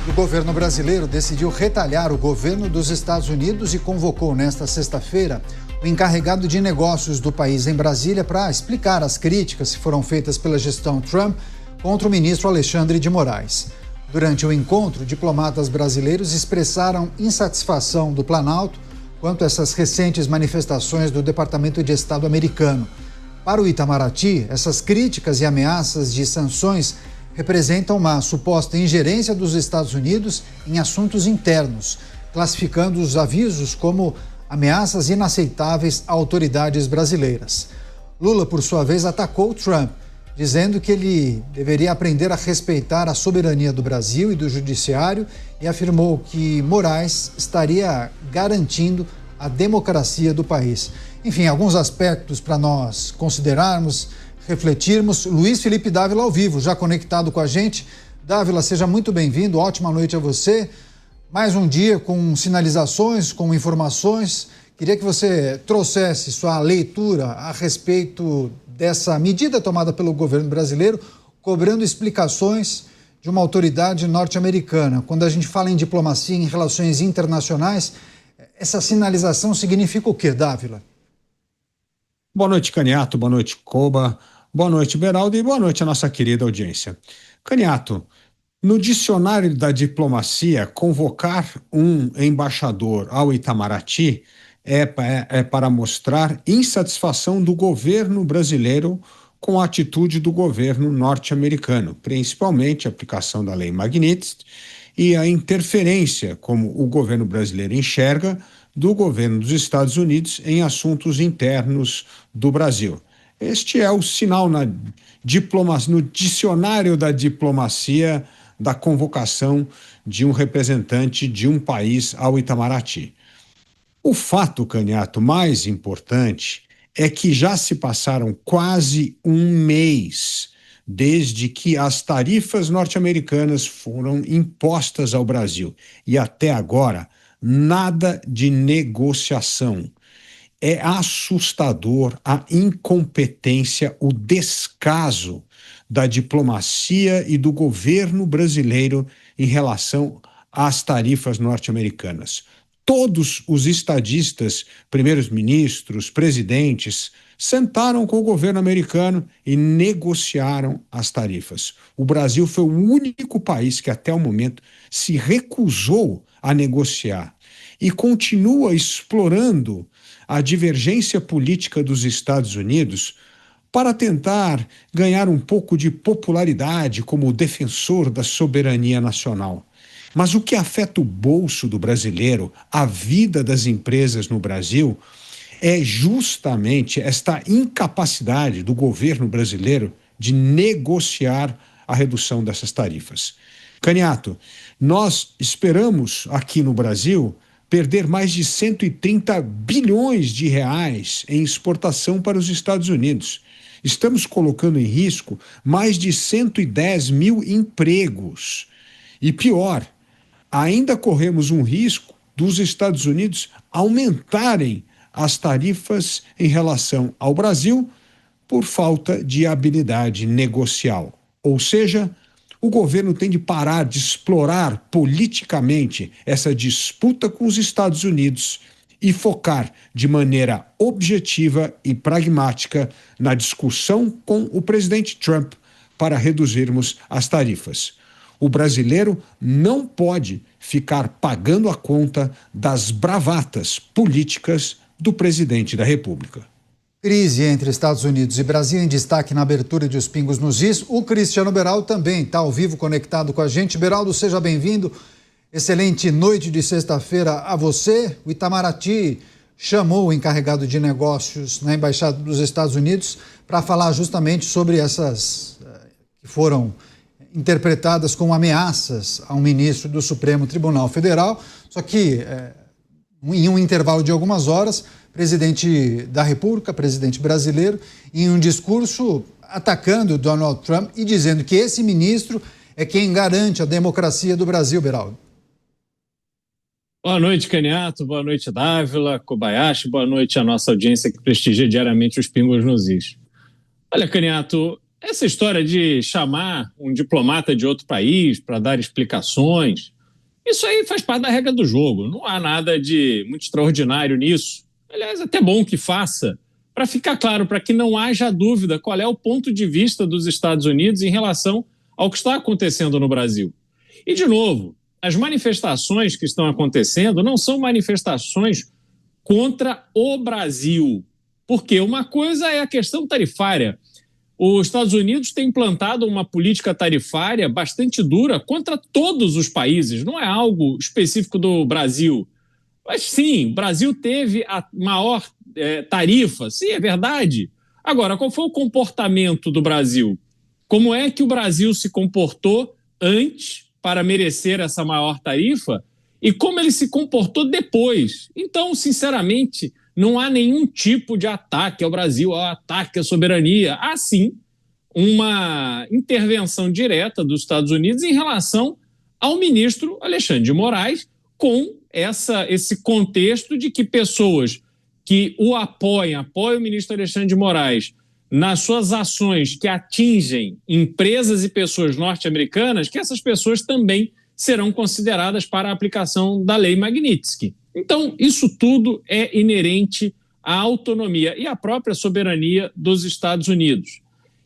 O governo brasileiro decidiu retalhar o governo dos Estados Unidos e convocou nesta sexta-feira o encarregado de negócios do país em Brasília para explicar as críticas que foram feitas pela gestão Trump contra o ministro Alexandre de Moraes. Durante o encontro, diplomatas brasileiros expressaram insatisfação do Planalto quanto a essas recentes manifestações do Departamento de Estado americano. Para o Itamaraty, essas críticas e ameaças de sanções representam uma suposta ingerência dos Estados Unidos em assuntos internos, classificando os avisos como ameaças inaceitáveis a autoridades brasileiras. Lula, por sua vez, atacou Trump, dizendo que ele deveria aprender a respeitar a soberania do Brasil e do judiciário e afirmou que Moraes estaria garantindo a democracia do país. Enfim, alguns aspectos para nós considerarmos, refletirmos. Luiz Felipe Dávila ao vivo, já conectado com a gente. Dávila, seja muito bem-vindo, ótima noite a você. Mais um dia com sinalizações, com informações. Queria que você trouxesse sua leitura a respeito dessa medida tomada pelo governo brasileiro, cobrando explicações de uma autoridade norte-americana. Quando a gente fala em diplomacia, em relações internacionais, essa sinalização significa o quê, Dávila? Boa noite, Caniato, boa noite, Coba, boa noite, Beraldo, e boa noite à nossa querida audiência. Caniato, no dicionário da diplomacia, convocar um embaixador ao Itamaraty é para mostrar insatisfação do governo brasileiro com a atitude do governo norte-americano, principalmente a aplicação da Lei Magnitsky e a interferência, como o governo brasileiro enxerga, do governo dos Estados Unidos em assuntos internos do Brasil. Este é o sinal no dicionário da diplomacia da convocação de um representante de um país ao Itamaraty. O fato, Caniato, mais importante é que já se passaram quase um mês desde que as tarifas norte-americanas foram impostas ao Brasil e até agora nada de negociação. É assustador a incompetência, o descaso da diplomacia e do governo brasileiro em relação às tarifas norte-americanas. Todos os estadistas, primeiros ministros, presidentes, sentaram com o governo americano e negociaram as tarifas. O Brasil foi o único país que até o momento se recusou a negociar e continua explorando a divergência política dos Estados Unidos para tentar ganhar um pouco de popularidade como defensor da soberania nacional. Mas o que afeta o bolso do brasileiro, a vida das empresas no Brasil, é justamente esta incapacidade do governo brasileiro de negociar a redução dessas tarifas. Caniato, nós esperamos aqui no Brasil perder mais de 130 bilhões de reais em exportação para os Estados Unidos. Estamos colocando em risco mais de 110 mil empregos. E pior, ainda corremos um risco dos Estados Unidos aumentarem as tarifas em relação ao Brasil por falta de habilidade negocial. Ou seja, o governo tem de parar de explorar politicamente essa disputa com os Estados Unidos e focar de maneira objetiva e pragmática na discussão com o presidente Trump para reduzirmos as tarifas. O brasileiro não pode ficar pagando a conta das bravatas políticas do presidente da República. Crise entre Estados Unidos e Brasil em destaque na abertura de Os Pingos nos Is. O Cristiano Beraldo também está ao vivo conectado com a gente. Beraldo, seja bem-vindo. Excelente noite de sexta-feira a você. O Itamaraty chamou o encarregado de negócios na Embaixada dos Estados Unidos para falar justamente sobre essas que foram interpretadas como ameaças a um ministro do Supremo Tribunal Federal. Só que, em um intervalo de algumas horas, presidente da República, presidente brasileiro, em um discurso atacando Donald Trump e dizendo que esse ministro é quem garante a democracia do Brasil, Beraldo. Boa noite, Caniato, boa noite, Dávila, Kobayashi, boa noite à nossa audiência que prestigia diariamente os Pingos nos Is. Olha, Caniato, essa história de chamar um diplomata de outro país para dar explicações Isso aí faz parte da regra do jogo, não há nada de muito extraordinário nisso. Aliás, até bom que faça, para ficar claro, para que não haja dúvida qual é o ponto de vista dos Estados Unidos em relação ao que está acontecendo no Brasil. E, de novo, as manifestações que estão acontecendo não são manifestações contra o Brasil, porque uma coisa é a questão tarifária. Os Estados Unidos têm implantado uma política tarifária bastante dura contra todos os países, não é algo específico do Brasil. Mas sim, o Brasil teve a maior tarifa, sim, é verdade. Agora, qual foi o comportamento do Brasil? Como é que o Brasil se comportou antes para merecer essa maior tarifa e como ele se comportou depois? Então, sinceramente, não há nenhum tipo de ataque ao Brasil, ataque à soberania. Há, sim, uma intervenção direta dos Estados Unidos em relação ao ministro Alexandre de Moraes, com esse contexto de que pessoas que o apoiam o ministro Alexandre de Moraes nas suas ações que atingem empresas e pessoas norte-americanas, que essas pessoas também serão consideradas para a aplicação da lei Magnitsky. Então, isso tudo é inerente à autonomia e à própria soberania dos Estados Unidos.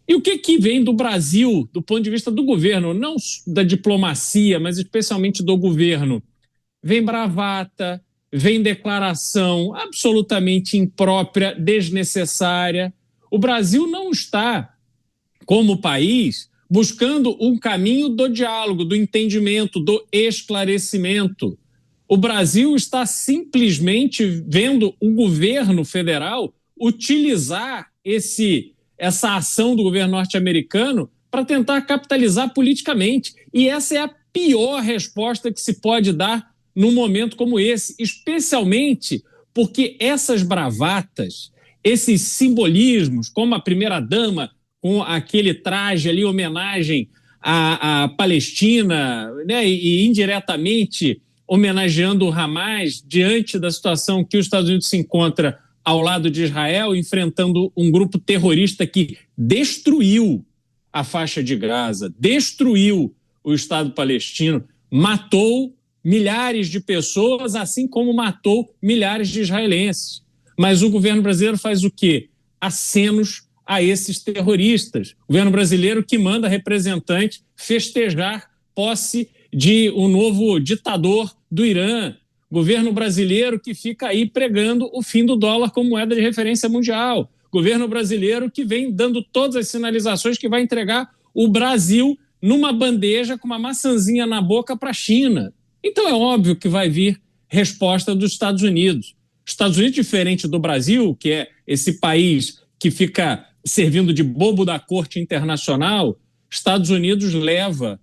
E o que vem do Brasil, do ponto de vista do governo, não da diplomacia, mas especialmente do governo? Vem bravata, vem declaração absolutamente imprópria, desnecessária. O Brasil não está, como país, buscando um caminho do diálogo, do entendimento, do esclarecimento. O Brasil está simplesmente vendo o governo federal utilizar essa ação do governo norte-americano para tentar capitalizar politicamente. E essa é a pior resposta que se pode dar num momento como esse, especialmente porque essas bravatas, esses simbolismos, como a primeira-dama com aquele traje ali, homenagem à Palestina, né, e indiretamente homenageando o Hamas diante da situação que os Estados Unidos se encontra ao lado de Israel, enfrentando um grupo terrorista que destruiu a faixa de Gaza, destruiu o Estado palestino, matou milhares de pessoas, assim como matou milhares de israelenses. Mas o governo brasileiro faz o quê? Acenos a esses terroristas. O governo brasileiro que manda representante festejar posse de um novo ditador do Irã. Governo brasileiro que fica aí pregando o fim do dólar como moeda de referência mundial. Governo brasileiro que vem dando todas as sinalizações que vai entregar o Brasil numa bandeja com uma maçãzinha na boca para a China. Então é óbvio que vai vir resposta dos Estados Unidos. Estados Unidos, diferente do Brasil, que é esse país que fica servindo de bobo da corte internacional, Estados Unidos leva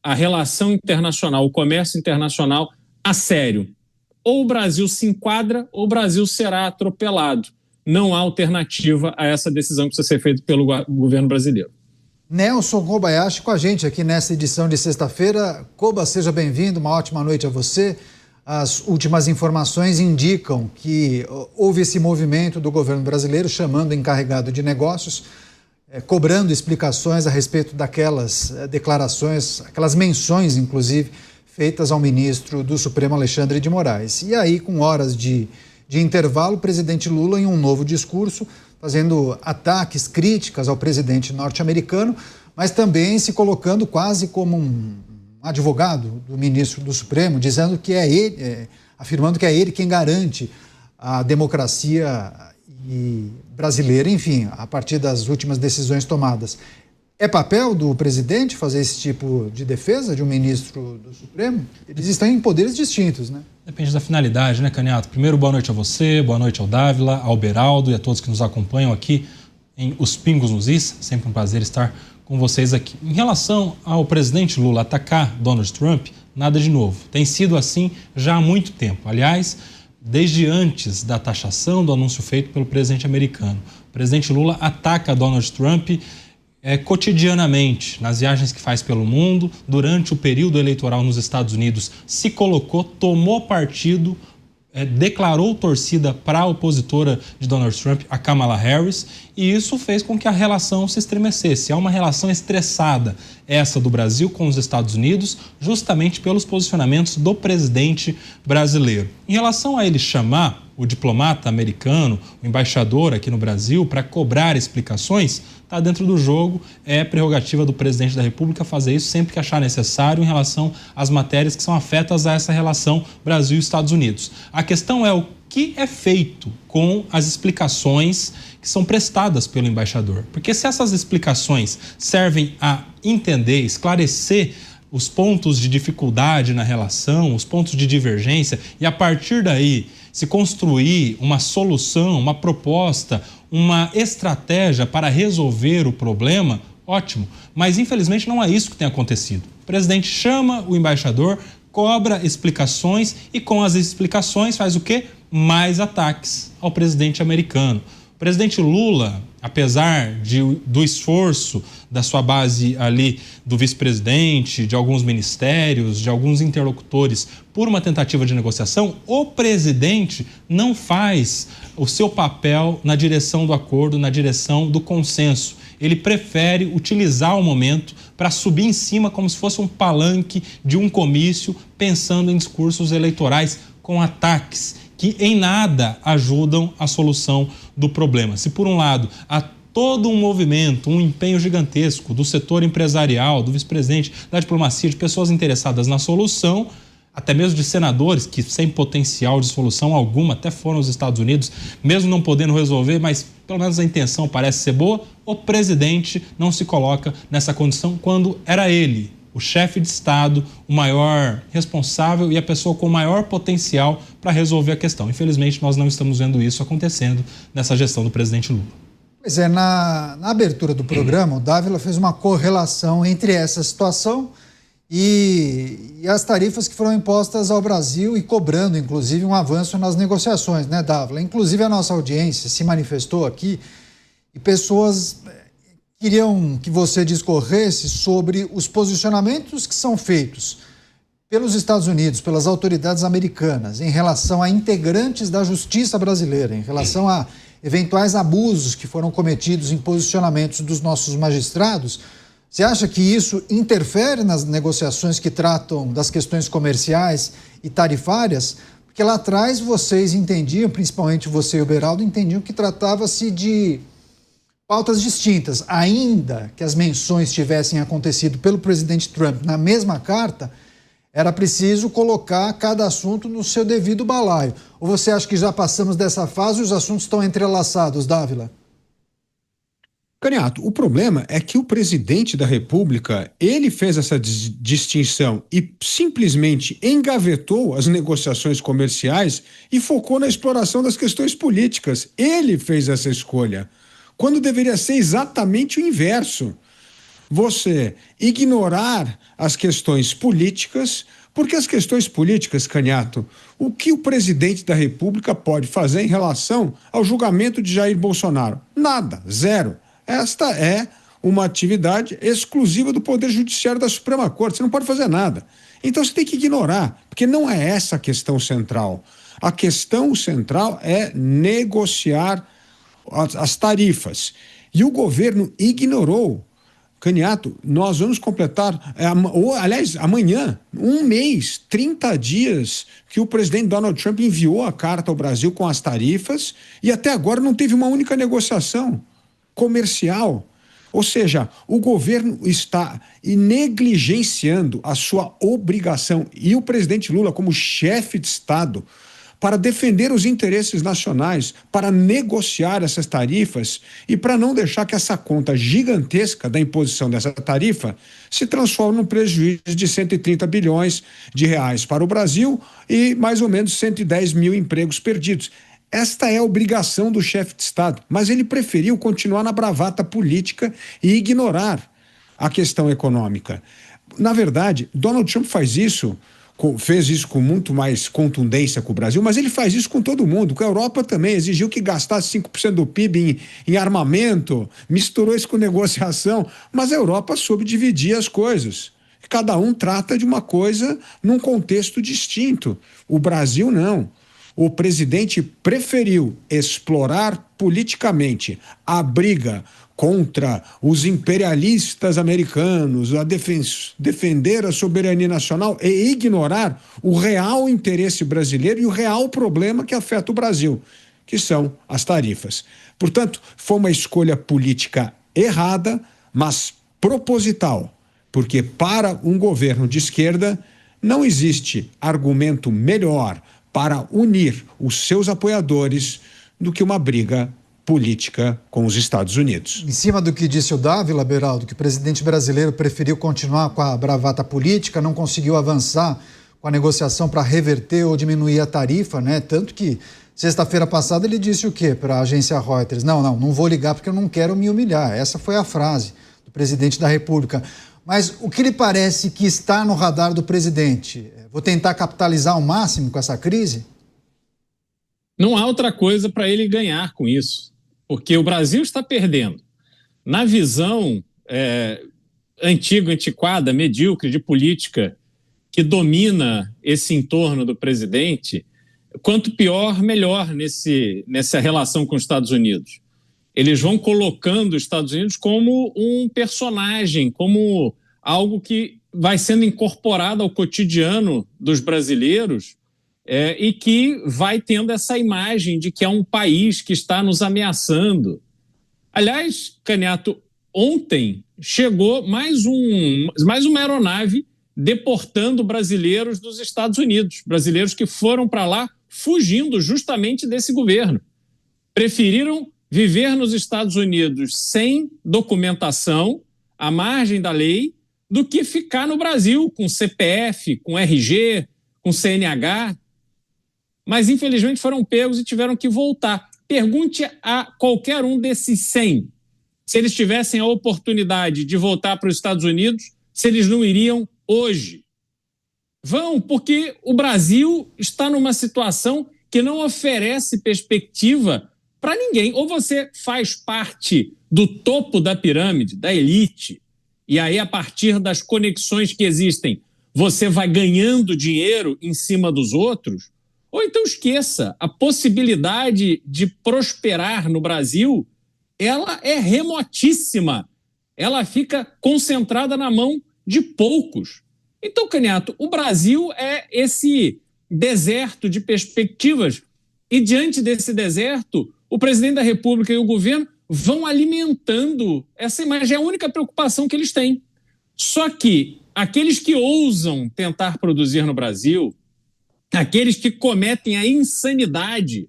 a relação internacional, o comércio internacional a sério. Ou o Brasil se enquadra ou o Brasil será atropelado. Não há alternativa a essa decisão que precisa ser feita pelo governo brasileiro. Nelson Kobayashi com a gente aqui nessa edição de sexta-feira. Koba, seja bem-vindo, uma ótima noite a você. As últimas informações indicam que houve esse movimento do governo brasileiro chamando o encarregado de negócios, cobrando explicações a respeito daquelas declarações, aquelas menções, inclusive, feitas ao ministro do Supremo Alexandre de Moraes. E aí, com horas de intervalo, o presidente Lula, em um novo discurso, fazendo ataques, críticas ao presidente norte-americano, mas também se colocando quase como um advogado do ministro do Supremo, dizendo que é ele, afirmando que é ele quem garante a democracia brasileira, enfim, a partir das últimas decisões tomadas. É papel do presidente fazer esse tipo de defesa de um ministro do Supremo? Eles estão em poderes distintos, né? Depende da finalidade, né, Caniato? Primeiro, boa noite a você, boa noite ao Dávila, ao Beraldo e a todos que nos acompanham aqui em Os Pingos nos Is. Sempre um prazer estar com vocês aqui. Em relação ao presidente Lula atacar Donald Trump, nada de novo. Tem sido assim já há muito tempo. Aliás, desde antes da taxação do anúncio feito pelo presidente americano. O presidente Lula ataca Donald Trump cotidianamente, nas viagens que faz pelo mundo, durante o período eleitoral nos Estados Unidos, se colocou, tomou partido declarou torcida para a opositora de Donald Trump, a Kamala Harris, e isso fez com que a relação se estremecesse. É uma relação estressada, essa do Brasil com os Estados Unidos, justamente pelos posicionamentos do presidente brasileiro. Em relação a ele chamar o diplomata americano, o embaixador aqui no Brasil, para cobrar explicações, está dentro do jogo, é prerrogativa do presidente da República fazer isso sempre que achar necessário em relação às matérias que são afetas a essa relação Brasil e Estados Unidos. A questão é o que é feito com as explicações que são prestadas pelo embaixador. Porque se essas explicações servem a entender, esclarecer os pontos de dificuldade na relação, os pontos de divergência, e a partir daí se construir uma solução, uma proposta, uma estratégia para resolver o problema, ótimo. Mas, infelizmente, não é isso que tem acontecido. O presidente chama o embaixador, cobra explicações e, com as explicações, faz o quê? Mais ataques ao presidente americano. O presidente Lula, apesar do esforço da sua base ali, do vice-presidente, de alguns ministérios, de alguns interlocutores, por uma tentativa de negociação, o presidente não faz o seu papel na direção do acordo, na direção do consenso. Ele prefere utilizar o momento para subir em cima como se fosse um palanque de um comício, pensando em discursos eleitorais com ataques que em nada ajudam a solução do problema. Se por um lado há todo um movimento, um empenho gigantesco do setor empresarial, do vice-presidente, da diplomacia, de pessoas interessadas na solução, até mesmo de senadores que sem potencial de solução alguma, até foram aos Estados Unidos, mesmo não podendo resolver, mas pelo menos a intenção parece ser boa, o presidente não se coloca nessa condição quando era ele, o chefe de Estado, o maior responsável e a pessoa com o maior potencial para resolver a questão. Infelizmente, nós não estamos vendo isso acontecendo nessa gestão do presidente Lula. Pois é, na abertura do programa, o Dávila fez uma correlação entre essa situação e as tarifas que foram impostas ao Brasil e cobrando, inclusive, um avanço nas negociações, né, Dávila? Inclusive, a nossa audiência se manifestou aqui e pessoas queriam que você discorresse sobre os posicionamentos que são feitos pelos Estados Unidos, pelas autoridades americanas, em relação a integrantes da justiça brasileira, em relação a eventuais abusos que foram cometidos em posicionamentos dos nossos magistrados. Você acha que isso interfere nas negociações que tratam das questões comerciais e tarifárias? Porque lá atrás vocês entendiam, principalmente você e o Beraldo, entendiam que tratava-se de pautas distintas. Ainda que as menções tivessem acontecido pelo presidente Trump na mesma carta, era preciso colocar cada assunto no seu devido balaio. Ou você acha que já passamos dessa fase e os assuntos estão entrelaçados, Dávila? Caniato, o problema é que o presidente da República, ele fez essa distinção e simplesmente engavetou as negociações comerciais e focou na exploração das questões políticas. Ele fez essa escolha, quando deveria ser exatamente o inverso. Você ignorar as questões políticas, porque as questões políticas, Caniato, o que o presidente da República pode fazer em relação ao julgamento de Jair Bolsonaro? Nada, zero. Esta é uma atividade exclusiva do Poder Judiciário da Suprema Corte, você não pode fazer nada. Então você tem que ignorar, porque não é essa a questão central. A questão central é negociar as tarifas. E o governo ignorou. Caniato, nós vamos completar, aliás, amanhã, 1 mês, 30 dias que o presidente Donald Trump enviou a carta ao Brasil com as tarifas e até agora não teve uma única negociação comercial. Ou seja, o governo está negligenciando a sua obrigação e o presidente Lula, como chefe de Estado, para defender os interesses nacionais, para negociar essas tarifas e para não deixar que essa conta gigantesca da imposição dessa tarifa se transforme num prejuízo de 130 bilhões de reais para o Brasil e mais ou menos 110 mil empregos perdidos. Esta é a obrigação do chefe de Estado, mas ele preferiu continuar na bravata política e ignorar a questão econômica. Na verdade, Donald Trump fez isso com muito mais contundência com o Brasil, mas ele faz isso com todo mundo, com a Europa também, exigiu que gastasse 5% do PIB em armamento, misturou isso com negociação, mas a Europa soube dividir as coisas. Cada um trata de uma coisa num contexto distinto. O Brasil não. o presidente preferiu explorar politicamente a briga contra os imperialistas americanos, a defender a soberania nacional e ignorar o real interesse brasileiro e o real problema que afeta o Brasil, que são as tarifas. Portanto, foi uma escolha política errada, mas proposital, porque para um governo de esquerda não existe argumento melhor para unir os seus apoiadores do que uma briga política com os Estados Unidos. Em cima do que disse o Dávila, Beraldo, que o presidente brasileiro preferiu continuar com a bravata política, não conseguiu avançar com a negociação para reverter ou diminuir a tarifa, né? Tanto que sexta-feira passada ele disse o quê para a agência Reuters? Não vou ligar porque eu não quero me humilhar. Essa foi a frase do presidente da República. Mas o que lhe parece que está no radar do presidente? Vou tentar capitalizar ao máximo com essa crise? Não há outra coisa para ele ganhar com isso, porque o Brasil está perdendo. Na visão antiga, antiquada, medíocre de política que domina esse entorno do presidente, quanto pior, melhor nessa relação com os Estados Unidos. Eles vão colocando os Estados Unidos como um personagem, como algo que vai sendo incorporado ao cotidiano dos brasileiros e que vai tendo essa imagem de que é um país que está nos ameaçando. Aliás, Caniato, ontem chegou mais uma aeronave deportando brasileiros dos Estados Unidos, brasileiros que foram para lá fugindo justamente desse governo. Preferiram viver nos Estados Unidos sem documentação, à margem da lei, do que ficar no Brasil com CPF, com RG, com CNH. Mas, infelizmente, foram pegos e tiveram que voltar. Pergunte a qualquer um desses 100, se eles tivessem a oportunidade de voltar para os Estados Unidos, se eles não iriam hoje. Vão, porque o Brasil está numa situação que não oferece perspectiva para ninguém. Ou você faz parte do topo da pirâmide, da elite, e aí, a partir das conexões que existem, você vai ganhando dinheiro em cima dos outros, ou então esqueça, a possibilidade de prosperar no Brasil, ela é remotíssima. Ela fica concentrada na mão de poucos. Então, Caniato, o Brasil é esse deserto de perspectivas e, diante desse deserto, o presidente da República e o governo vão alimentando essa imagem. É a única preocupação que eles têm. Só que aqueles que ousam tentar produzir no Brasil, aqueles que cometem a insanidade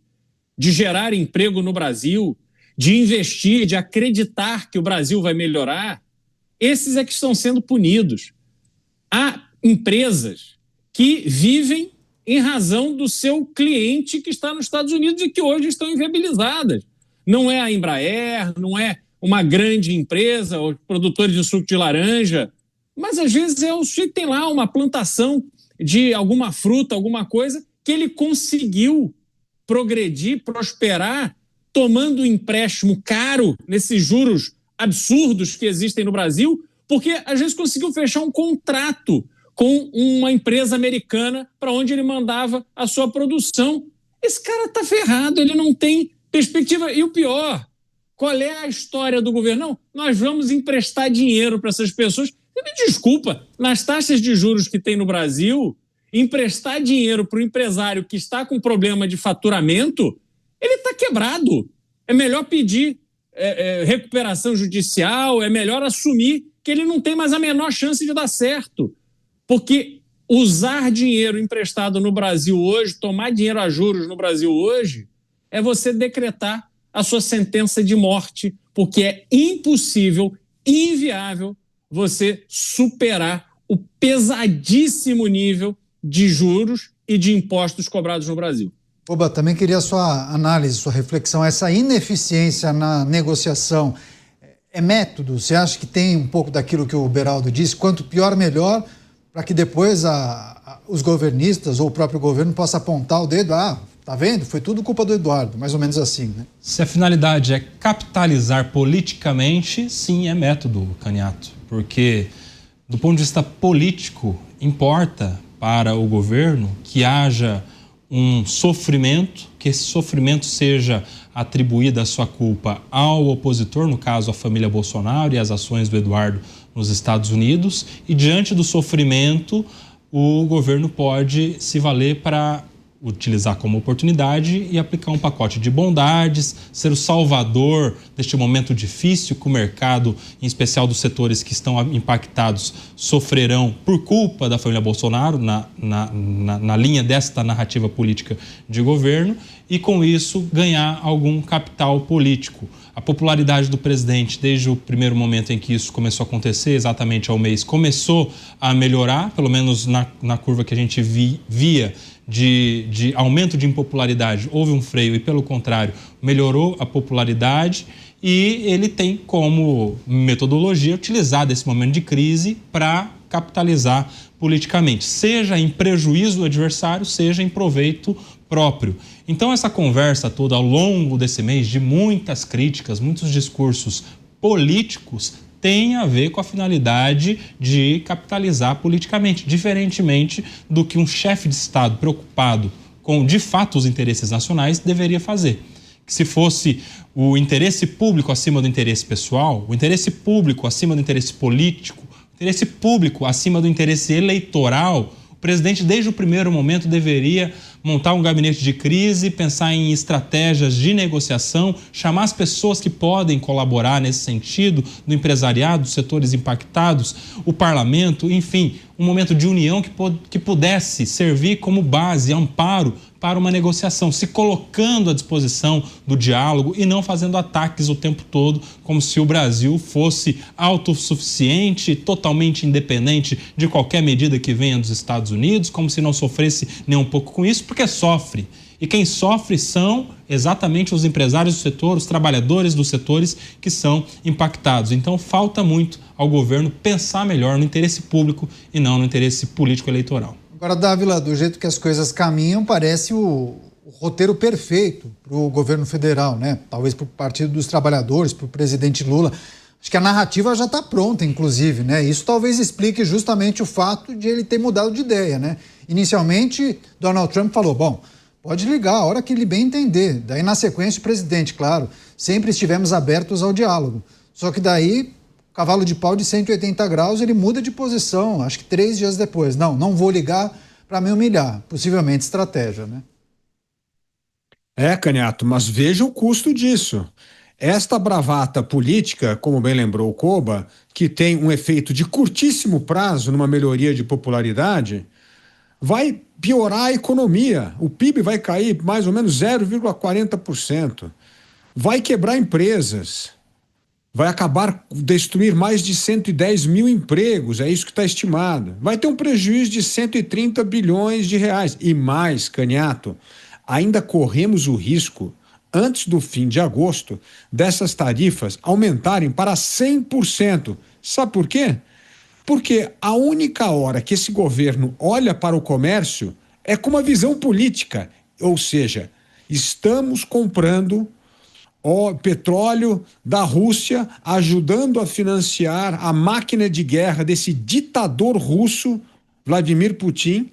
de gerar emprego no Brasil, de investir, de acreditar que o Brasil vai melhorar, esses é que estão sendo punidos. Há empresas que vivem em razão do seu cliente que está nos Estados Unidos e que hoje estão inviabilizadas. Não é a Embraer, não é uma grande empresa, os produtores de suco de laranja, mas às vezes é o sujeito que tem lá uma plantação de alguma fruta, alguma coisa, que ele conseguiu progredir, prosperar, tomando um empréstimo caro nesses juros absurdos que existem no Brasil, porque às vezes conseguiu fechar um contrato com uma empresa americana para onde ele mandava a sua produção. Esse cara está ferrado, ele não tem perspectiva. E o pior, qual é a história do governo? Não, nós vamos emprestar dinheiro para essas pessoas. Me desculpa, nas taxas de juros que tem no Brasil, emprestar dinheiro para o empresário que está com problema de faturamento, ele está quebrado. É melhor pedir recuperação judicial, é melhor assumir que ele não tem mais a menor chance de dar certo. Porque usar dinheiro emprestado no Brasil hoje, tomar dinheiro a juros no Brasil hoje, é você decretar a sua sentença de morte, porque é impossível, inviável, você superar o pesadíssimo nível de juros e de impostos cobrados no Brasil. Oba, também queria a sua análise, sua reflexão. Essa ineficiência na negociação é método? Você acha que tem um pouco daquilo que o Beraldo disse? Quanto pior, melhor, para que depois os governistas ou o próprio governo possa apontar o dedo. Tá vendo? Foi tudo culpa do Eduardo, mais ou menos assim, né? Se a finalidade é capitalizar politicamente, sim, é método, Caniato. Porque, do ponto de vista político, importa para o governo que haja um sofrimento, que esse sofrimento seja atribuído a sua culpa ao opositor, no caso a família Bolsonaro e as ações do Eduardo nos Estados Unidos, e diante do sofrimento o governo pode se valer para utilizar como oportunidade e aplicar um pacote de bondades, ser o salvador deste momento difícil que o mercado, em especial dos setores que estão impactados, sofrerão por culpa da família Bolsonaro, na linha desta narrativa política de governo, e com isso ganhar algum capital político. A popularidade do presidente, desde o primeiro momento em que isso começou a acontecer, exatamente ao mês, começou a melhorar, pelo menos na curva que a gente via de aumento de impopularidade, houve um freio e, pelo contrário, melhorou a popularidade, e ele tem como metodologia utilizar desse momento de crise para capitalizar politicamente, seja em prejuízo do adversário, seja em proveito próprio. Então, essa conversa toda ao longo desse mês, de muitas críticas, muitos discursos políticos, tem a ver com a finalidade de capitalizar politicamente, diferentemente do que um chefe de Estado preocupado com, de fato, os interesses nacionais deveria fazer. Que se fosse o interesse público acima do interesse pessoal, o interesse público acima do interesse político, o interesse público acima do interesse eleitoral, o presidente, desde o primeiro momento, deveria montar um gabinete de crise, pensar em estratégias de negociação, chamar as pessoas que podem colaborar nesse sentido, do empresariado, dos setores impactados, o parlamento, enfim, um momento de união que pudesse servir como base, amparo para uma negociação, se colocando à disposição do diálogo e não fazendo ataques o tempo todo, como se o Brasil fosse autossuficiente, totalmente independente de qualquer medida que venha dos Estados Unidos, como se não sofresse nem um pouco com isso, porque sofre. E quem sofre são exatamente os empresários do setor, os trabalhadores dos setores que são impactados. Então, falta muito ao governo pensar melhor no interesse público e não no interesse político-eleitoral. Agora, Dávila, do jeito que as coisas caminham, parece o roteiro perfeito para o governo federal, né? Talvez para o Partido dos Trabalhadores, para o presidente Lula. Acho que a narrativa já está pronta, inclusive, né? Isso talvez explique justamente o fato de ele ter mudado de ideia, né? Inicialmente, Donald Trump falou, bom, pode ligar a hora que ele bem entender. Daí, na sequência, o presidente, claro, sempre estivemos abertos ao diálogo. Só que daí, cavalo de pau de 180 graus, ele muda de posição, acho que 3 dias depois. Não vou ligar para me humilhar. Possivelmente estratégia, né? Canhato, mas veja o custo disso. Esta bravata política, como bem lembrou o Koba, que tem um efeito de curtíssimo prazo numa melhoria de popularidade, vai piorar a economia. O PIB vai cair mais ou menos 0,40%. Vai quebrar empresas. Vai destruir mais de 110 mil empregos, é isso que está estimado. Vai ter um prejuízo de 130 bilhões de reais. E mais, Canhato, ainda corremos o risco, antes do fim de agosto, dessas tarifas aumentarem para 100%. Sabe por quê? Porque a única hora que esse governo olha para o comércio é com uma visão política. Ou seja, estamos comprando petróleo da Rússia, ajudando a financiar a máquina de guerra desse ditador russo, Vladimir Putin,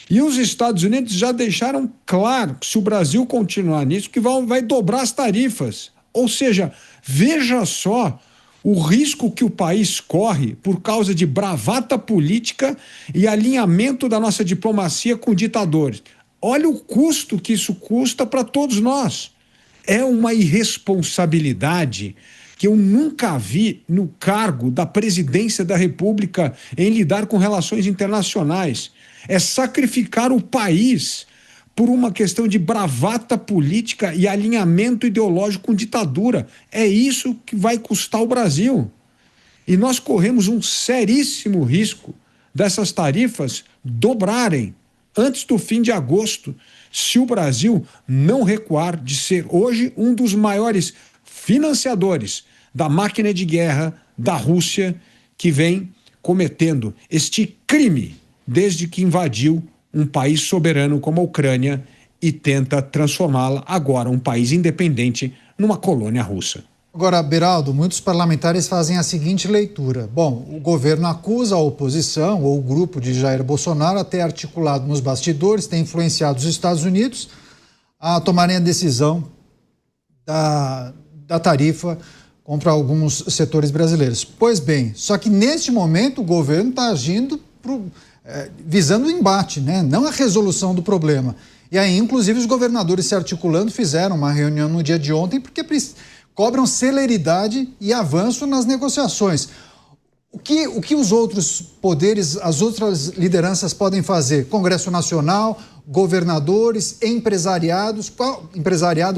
e os Estados Unidos já deixaram claro que se o Brasil continuar nisso, que vai dobrar as tarifas. Ou seja, veja só o risco que o país corre por causa de bravata política e alinhamento da nossa diplomacia com ditadores. Olha o custo que isso custa para todos nós. É uma irresponsabilidade que eu nunca vi no cargo da presidência da República em lidar com relações internacionais. É sacrificar o país por uma questão de bravata política e alinhamento ideológico com ditadura. É isso que vai custar o Brasil. E nós corremos um seríssimo risco dessas tarifas dobrarem antes do fim de agosto, se o Brasil não recuar de ser hoje um dos maiores financiadores da máquina de guerra da Rússia, que vem cometendo este crime desde que invadiu um país soberano como a Ucrânia e tenta transformá-la agora, um país independente, numa colônia russa. Agora, Beraldo, muitos parlamentares fazem a seguinte leitura. Bom, o governo acusa a oposição ou o grupo de Jair Bolsonaro a ter articulado nos bastidores, ter influenciado os Estados Unidos a tomarem a decisão da tarifa contra alguns setores brasileiros. Pois bem, só que neste momento o governo está agindo visando o embate, né? Não a resolução do problema. E aí, inclusive, os governadores se articulando fizeram uma reunião no dia de ontem porque cobram celeridade e avanço nas negociações. O que os outros poderes, as outras lideranças podem fazer? Congresso Nacional, governadores, empresariado,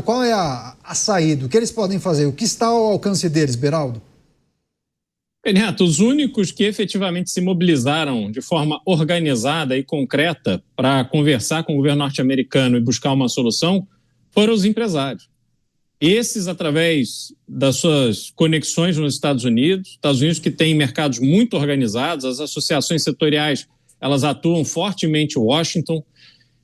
qual é a saída? O que eles podem fazer? O que está ao alcance deles, Beraldo? Renato, os únicos que efetivamente se mobilizaram de forma organizada e concreta para conversar com o governo norte-americano e buscar uma solução foram os empresários. Esses, através das suas conexões nos Estados Unidos que têm mercados muito organizados, as associações setoriais, elas atuam fortemente em Washington.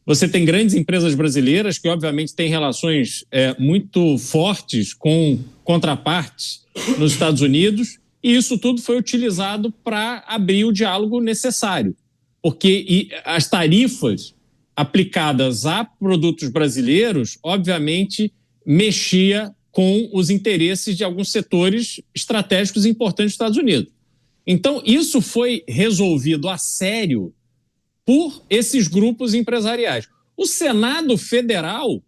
Você tem grandes empresas brasileiras que, obviamente, têm relações muito fortes com contrapartes nos Estados Unidos, e isso tudo foi utilizado para abrir o diálogo necessário, porque as tarifas aplicadas a produtos brasileiros, obviamente, mexia com os interesses de alguns setores estratégicos importantes dos Estados Unidos. Então, isso foi resolvido a sério por esses grupos empresariais. O Senado Federal,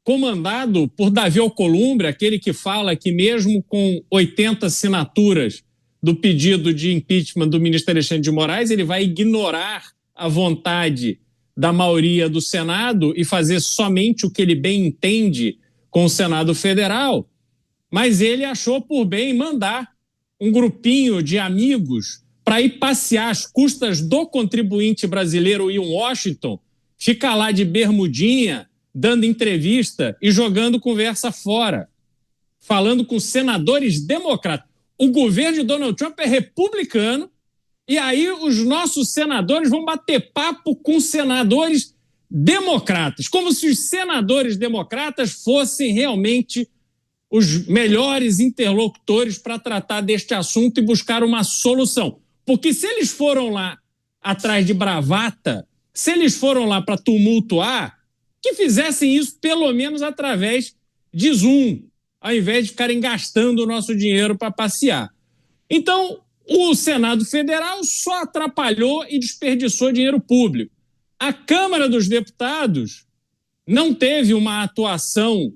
comandado por Davi Alcolumbre, aquele que fala que mesmo com 80 assinaturas do pedido de impeachment do ministro Alexandre de Moraes, ele vai ignorar a vontade da maioria do Senado e fazer somente o que ele bem entende com o Senado Federal, mas ele achou por bem mandar um grupinho de amigos para ir passear às custas do contribuinte brasileiro em Washington, ficar lá de bermudinha, dando entrevista e jogando conversa fora, falando com senadores democratas. O governo de Donald Trump é republicano, e aí os nossos senadores vão bater papo com senadores democratas, como se os senadores democratas fossem realmente os melhores interlocutores para tratar deste assunto e buscar uma solução. Porque se eles foram lá atrás de bravata, se eles foram lá para tumultuar, que fizessem isso pelo menos através de Zoom, ao invés de ficarem gastando o nosso dinheiro para passear. Então, o Senado Federal só atrapalhou e desperdiçou dinheiro público. A Câmara dos Deputados não teve uma atuação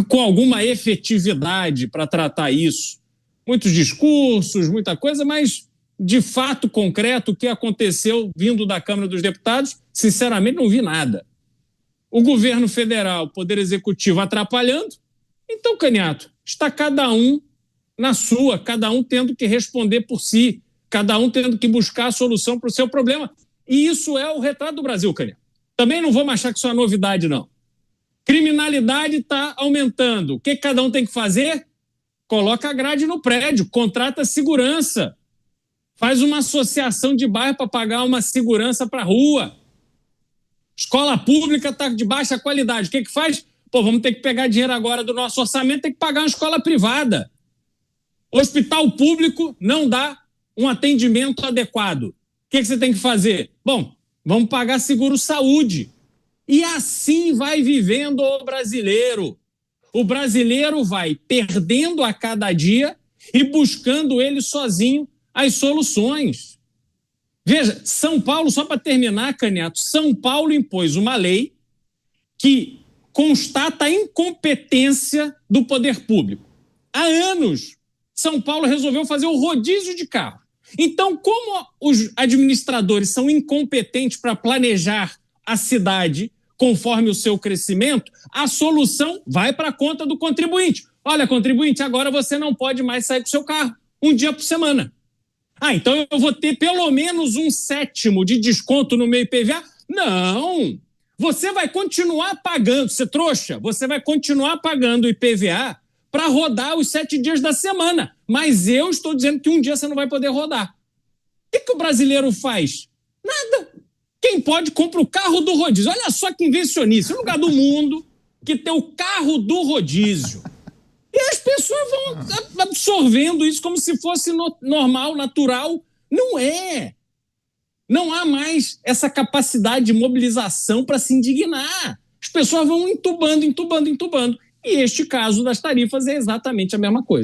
com alguma efetividade para tratar isso. Muitos discursos, muita coisa, mas de fato concreto o que aconteceu vindo da Câmara dos Deputados, sinceramente não vi nada. O governo federal, o Poder Executivo atrapalhando, então, Caniato, está cada um na sua, cada um tendo que responder por si, cada um tendo que buscar a solução para o seu problema. E isso é o retrato do Brasil, Caniato. Também não vamos achar que isso é novidade, não. Criminalidade está aumentando. O que cada um tem que fazer? Coloca a grade no prédio, contrata segurança, faz uma associação de bairro para pagar uma segurança para a rua. Escola pública está de baixa qualidade. O que faz? Vamos ter que pegar dinheiro agora do nosso orçamento, tem que pagar uma escola privada. Hospital público não dá um atendimento adequado. O que você tem que fazer? Vamos pagar seguro-saúde. E assim vai vivendo o brasileiro. O brasileiro vai perdendo a cada dia e buscando ele sozinho as soluções. Veja, São Paulo, só para terminar, Caniato, São Paulo impôs uma lei que constata a incompetência do poder público. Há anos, São Paulo resolveu fazer o rodízio de carro. Então, como os administradores são incompetentes para planejar a cidade conforme o seu crescimento, a solução vai para a conta do contribuinte. Olha, contribuinte, agora você não pode mais sair com o seu carro um dia por semana. Então eu vou ter pelo menos 1/7 de desconto no meu IPVA? Não! Você vai continuar pagando, você trouxa, você vai continuar pagando o IPVA para rodar os 7 dias da semana. Mas eu estou dizendo que um dia você não vai poder rodar. O que o brasileiro faz? Nada. Quem pode compra o carro do rodízio. Olha só que invencionice. Um lugar do mundo que tem o carro do rodízio. E as pessoas vão absorvendo isso como se fosse normal, natural. Não é. Não há mais essa capacidade de mobilização para se indignar. As pessoas vão entubando. E este caso das tarifas é exatamente a mesma coisa.